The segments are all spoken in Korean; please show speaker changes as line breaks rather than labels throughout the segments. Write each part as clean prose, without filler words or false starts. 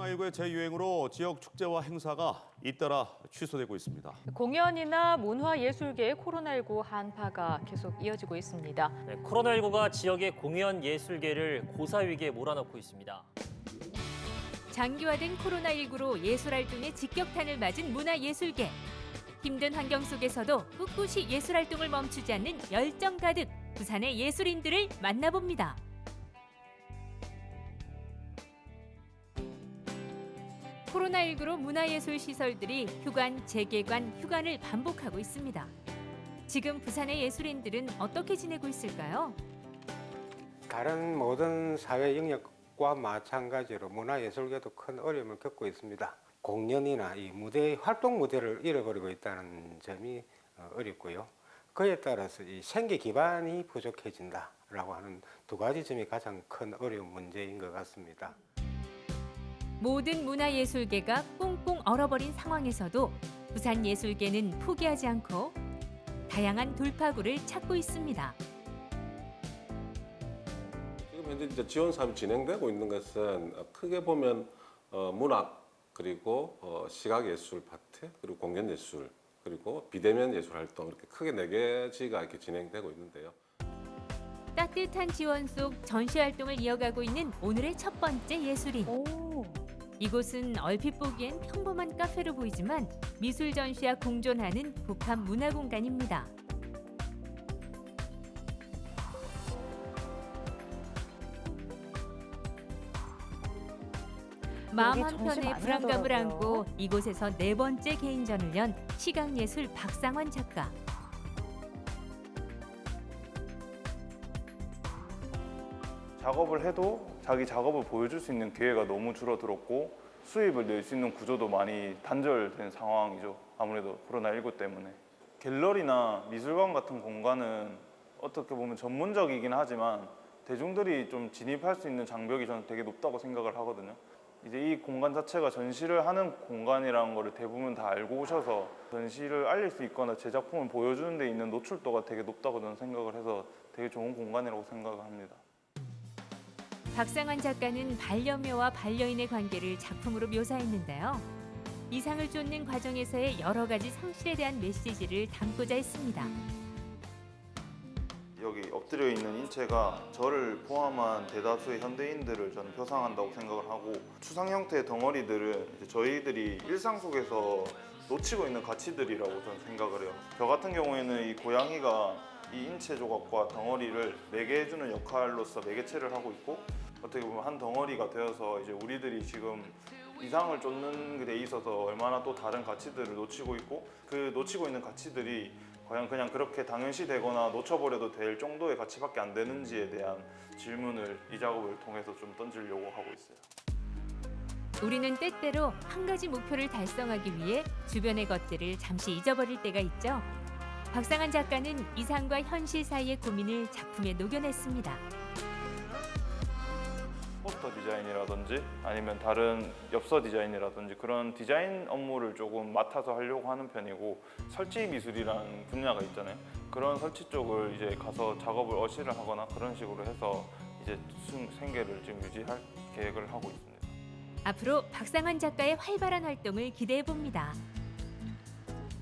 코로나19의 재유행으로 지역 축제와 행사가 잇따라 취소되고 있습니다.
공연이나 문화예술계의 코로나19 한파가 계속 이어지고 있습니다.
네, 코로나19가 지역의 공연 예술계를 고사위기에 몰아넣고 있습니다.
장기화된 코로나19로 예술활동에 직격탄을 맞은 문화예술계. 힘든 환경 속에서도 꿋꿋이 예술활동을 멈추지 않는 열정 가득 부산의 예술인들을 만나봅니다. 코로나19로 문화예술 시설들이 휴관, 재개관, 휴관을 반복하고 있습니다. 지금 부산의 예술인들은 어떻게 지내고 있을까요?
다른 모든 사회 영역과 마찬가지로 문화예술계도 큰 어려움을 겪고 있습니다. 공연이나 이 무대, 활동 무대를 잃어버리고 있다는 점이 어렵고요. 그에 따라서 이 생계 기반이 부족해진다라고 하는 두 가지 점이 가장 큰 어려운 문제인 것 같습니다.
모든 문화예술계가 꽁꽁 얼어버린 상황에서도 부산 예술계는 포기하지 않고 다양한 돌파구를 찾고 있습니다.
지금 현재 이제 지원 사업이 진행되고 있는 것은 크게 보면 문학 그리고 시각예술 파트 그리고 공연예술 그리고 비대면 예술 활동 이렇게 크게 4가지가 이렇게 진행되고 있는데요.
따뜻한 지원 속 전시 활동을 이어가고 있는 오늘의 첫 번째 예술인. 이곳은 얼핏 보기엔 평범한 카페로 보이지만 미술 전시와 공존하는 복합 문화 공간입니다. 마음 한편에 불안감을 안고 이곳에서 4번째 개인전을 연 시각예술 박상환 작가.
작업을 해도 자기 작업을 보여줄 수 있는 기회가 너무 줄어들었고 수입을 낼 수 있는 구조도 많이 단절된 상황이죠. 아무래도 코로나19 때문에. 갤러리나 미술관 같은 공간은 어떻게 보면 전문적이긴 하지만 대중들이 좀 진입할 수 있는 장벽이 저는 되게 높다고 생각을 하거든요. 이제 이 공간 자체가 전시를 하는 공간이라는 거를 대부분 다 알고 오셔서 전시를 알릴 수 있거나 제 작품을 보여주는 데 있는 노출도가 되게 높다고 저는 생각을 해서 되게 좋은 공간이라고 생각을 합니다.
박상환 작가는 반려묘와 반려인의 관계를 작품으로 묘사했는데요. 이상을 쫓는 과정에서의 여러 가지 상실에 대한 메시지를 담고자 했습니다.
여기 엎드려 있는 인체가 저를 포함한 대다수의 현대인들을 저는 표상한다고 생각을 하고 추상 형태의 덩어리들은 이제 저희들이 일상 속에서 놓치고 있는 가치들이라고 저는 생각을 해요. 저 같은 경우에는 이 고양이가 이 인체 조각과 덩어리를 매개해주는 역할로서 매개체를 하고 있고 어떻게 보면 한 덩어리가 되어서 이제 우리들이 지금 이상을 쫓는 데 있어서 얼마나 또 다른 가치들을 놓치고 있고 그 놓치고 있는 가치들이 과연 그냥 그렇게 당연시되거나 놓쳐버려도 될 정도의 가치밖에 안 되는지에 대한 질문을 이 작업을 통해서 좀 던지려고 하고 있어요.
우리는 때때로 한 가지 목표를 달성하기 위해 주변의 것들을 잠시 잊어버릴 때가 있죠. 박상환 작가는 이상과 현실 사이의 고민을 작품에 녹여냈습니다.
포스터 디자인이라든지 아니면 다른 엽서 디자인이라든지 그런 디자인 업무를 조금 맡아서 하려고 하는 편이고 설치 미술이라는 분야가 있잖아요. 그런 설치 쪽을 이제 가서 작업을 어시를 하거나 그런 식으로 해서 이제 생계를 지금 유지할 계획을 하고 있습니다.
앞으로 박상환 작가의 활발한 활동을 기대해 봅니다.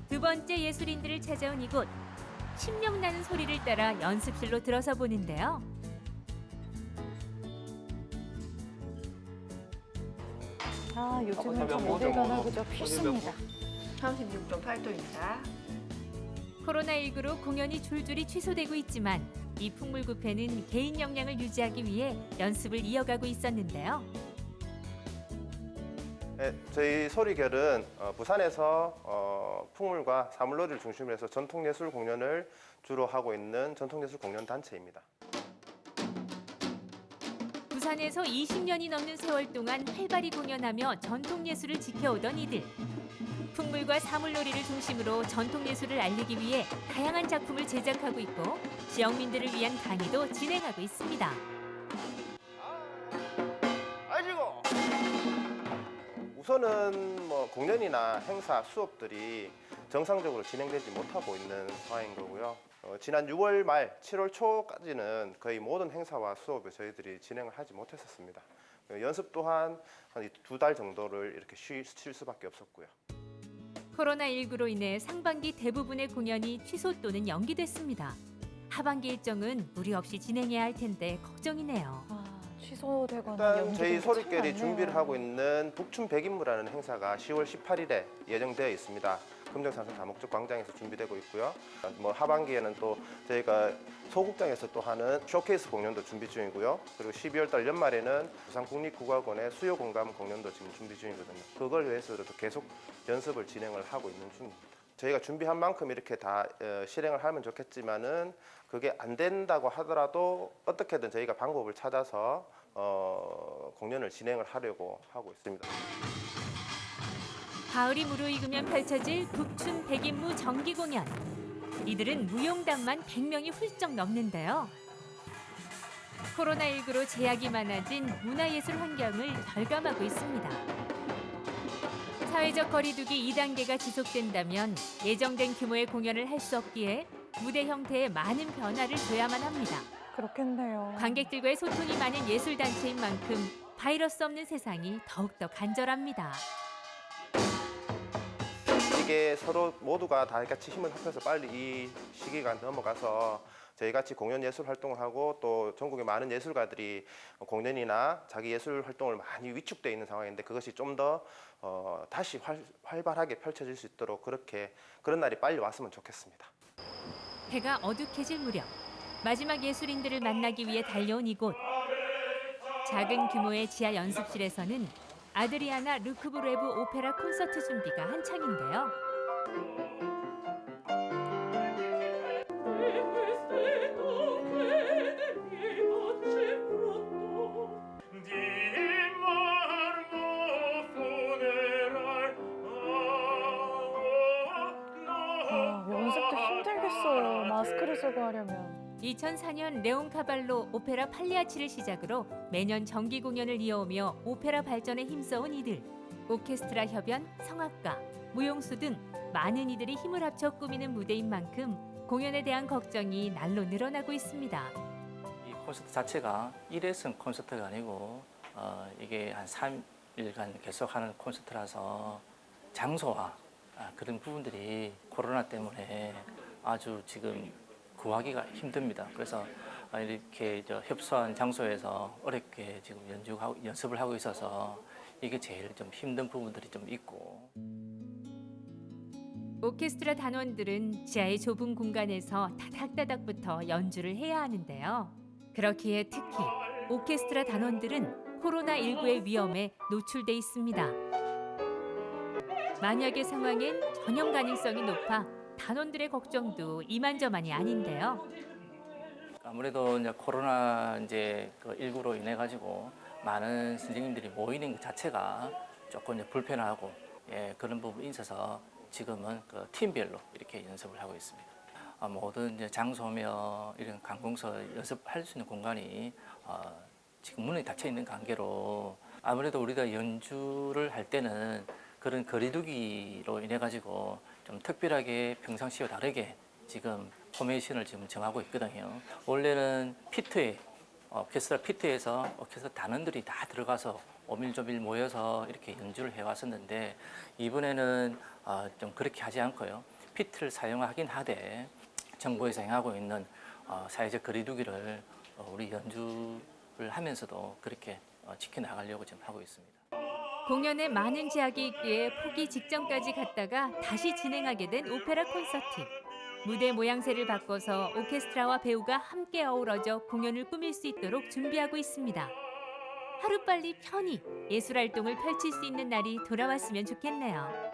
두 번째 예술인들을 찾아온 이곳, 신명 나는 소리를 따라 연습실로 들어서 보는데요.
요즘은 좀 어딜 가나 그저 필수입니다.
36.8도입니다.
코로나19로 공연이 줄줄이 취소되고 있지만 이 풍물구패는 개인 역량을 유지하기 위해 연습을 이어가고 있었는데요.
네, 저희 소리결은 부산에서 풍물과 사물놀이를 중심으로 해서 전통예술 공연을 주로 하고 있는 전통예술 공연 단체입니다.
부산에서 20년이 넘는 세월 동안 활발히 공연하며 전통예술을 지켜오던 이들. 풍물과 사물놀이를 중심으로 전통예술을 알리기 위해 다양한 작품을 제작하고 있고 지역민들을 위한 강의도 진행하고 있습니다.
우선은 공연이나 행사, 수업들이 정상적으로 진행되지 못하고 있는 상황인 거고요. 지난 6월 말 7월 초까지는 거의 모든 행사와 수업을 저희들이 진행을 하지 못했었습니다. 연습 또한 한 2달 정도를 이렇게 쉴 수밖에 없었고요.
코로나19로 인해 상반기 대부분의 공연이 취소 또는 연기됐습니다. 하반기 일정은 무리 없이 진행해야 할 텐데 걱정이네요.
아, 취소되거나
일단
연기되는
저희
게 참
소리결이
많네요.
준비를 하고 있는 북춘 백인무라는 행사가 10월 18일에 예정되어 있습니다. 금정산성 다목적 광장에서 준비되고 있고요. 뭐 하반기에는 또 저희가 소극장에서 또 하는 쇼케이스 공연도 준비 중이고요. 그리고 12월달 연말에는 부산국립국악원의 수요공감 공연도 지금 준비 중이거든요. 그걸 위해서도 계속 연습을 진행을 하고 있는 중입니다. 저희가 준비한 만큼 이렇게 다 실행을 하면 좋겠지만은 그게 안 된다고 하더라도 어떻게든 저희가 방법을 찾아서 공연을 진행을 하려고 하고 있습니다.
가을이 무르익으면 펼쳐질 북춘 백인무 정기 공연. 이들은 무용단만 100명이 훌쩍 넘는데요. 코로나19로 제약이 많아진 문화예술 환경을 절감하고 있습니다. 사회적 거리두기 2단계가 지속된다면 예정된 규모의 공연을 할 수 없기에 무대 형태에 많은 변화를 줘야만 합니다.
그렇겠네요.
관객들과의 소통이 많은 예술단체인 만큼 바이러스 없는 세상이 더욱더 간절합니다.
이게 서로 모두가 다 같이 힘을 합해서 빨리 이 시기가 넘어가서 저희 같이 공연 예술 활동을 하고 또 전국의 많은 예술가들이 공연이나 자기 예술 활동을 많이 위축돼 있는 상황인데 그것이 좀 더 다시 활발하게 펼쳐질 수 있도록 그런 날이 빨리 왔으면 좋겠습니다.
해가 어둑해질 무렵 마지막 예술인들을 만나기 위해 달려온 이곳. 작은 규모의 지하 연습실에서는 아드리아나 르크브레브 오페라 콘서트 준비가 한창인데요.
연습도 힘들겠어요. 마스크를 쓰고 하려면.
2004년 레온 카발로 오페라 팔리아치를 시작으로 매년 정기 공연을 이어오며 오페라 발전에 힘써온 이들. 오케스트라 협연, 성악가, 무용수 등 많은 이들이 힘을 합쳐 꾸미는 무대인 만큼 공연에 대한 걱정이 날로 늘어나고 있습니다.
이 콘서트 자체가 일회성 콘서트가 아니고 이게 한 3일간 계속하는 콘서트라서 장소와 그런 부분들이 코로나 때문에 아주 지금 구하기가 힘듭니다. 그래서 이렇게 협소한 장소에서 어렵게 지금 연습을 하고 있어서 이게 제일 좀 힘든 부분들이 좀 있고.
오케스트라 단원들은 지하의 좁은 공간에서 다닥다닥부터 연주를 해야 하는데요. 그렇기에 특히 오케스트라 단원들은 코로나19의 위험에 노출돼 있습니다. 만약의 상황엔 전염 가능성이 높아 단원들의 걱정도 이만저만이 아닌데요.
아무래도 이제 코로나 그 19로 인해 가지고 많은 선생님들이 모이는 것 자체가 조금 이제 불편하고 그런 부분이 있어서 지금은 그 팀별로 이렇게 연습을 하고 있습니다. 모든 이제 장소며 이런 관공서 연습할 수 있는 공간이 지금 문이 닫혀 있는 관계로 아무래도 우리가 연주를 할 때는 그런 거리두기로 인해 가지고 좀 특별하게 평상시와 다르게 지금 포메이션을 지금 정하고 있거든요. 원래는 피트에 오케스트라 피트에서 오케스트라 단원들이 다 들어가서 오밀조밀 모여서 이렇게 연주를 해왔었는데 이번에는 좀 그렇게 하지 않고요. 피트를 사용하긴 하되 정부에서 행하고 있는 사회적 거리두기를 우리 연주를 하면서도 그렇게 지켜나가려고 지금 하고 있습니다.
공연에 많은 제약이 있기에 포기 직전까지 갔다가 다시 진행하게 된 오페라 콘서트. 무대 모양새를 바꿔서 오케스트라와 배우가 함께 어우러져 공연을 꾸밀 수 있도록 준비하고 있습니다. 하루빨리 편히 예술 활동을 펼칠 수 있는 날이 돌아왔으면 좋겠네요.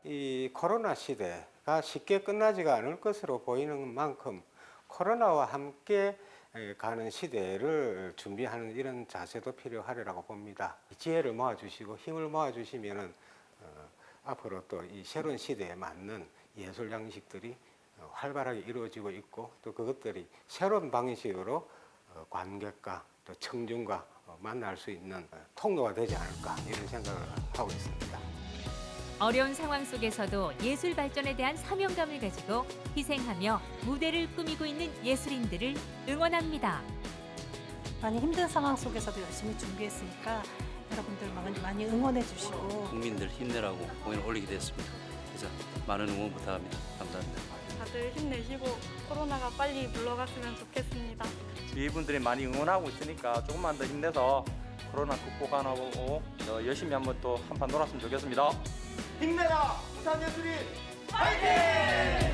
이 코로나 시대가 쉽게 끝나지가 않을 것으로 보이는 만큼 코로나와 함께 가는 시대를 준비하는 이런 자세도 필요하리라고 봅니다. 지혜를 모아주시고 힘을 모아주시면은 앞으로 또 이 새로운 시대에 맞는 예술 양식들이 활발하게 이루어지고 있고 또 그것들이 새로운 방식으로 관객과 또 청중과 만날 수 있는 통로가 되지 않을까 이런 생각을 하고 있습니다.
어려운 상황 속에서도 예술 발전에 대한 사명감을 가지고 희생하며 무대를 꾸미고 있는 예술인들을 응원합니다.
많이 힘든 상황 속에서도 열심히 준비했으니까 여러분들 많이 응원해 주시고
국민들 힘내라고 공연을 올리게 됐습니다. 그래서 많은 응원 부탁합니다. 감사합니다.
다들 힘내시고 코로나가 빨리 물러갔으면 좋겠습니다.
주위 분들이 많이 응원하고 있으니까 조금만 더 힘내서 코로나 극복하고 열심히 한번 또 한판 놀았으면 좋겠습니다.
힘내라 부산예술인 파이팅!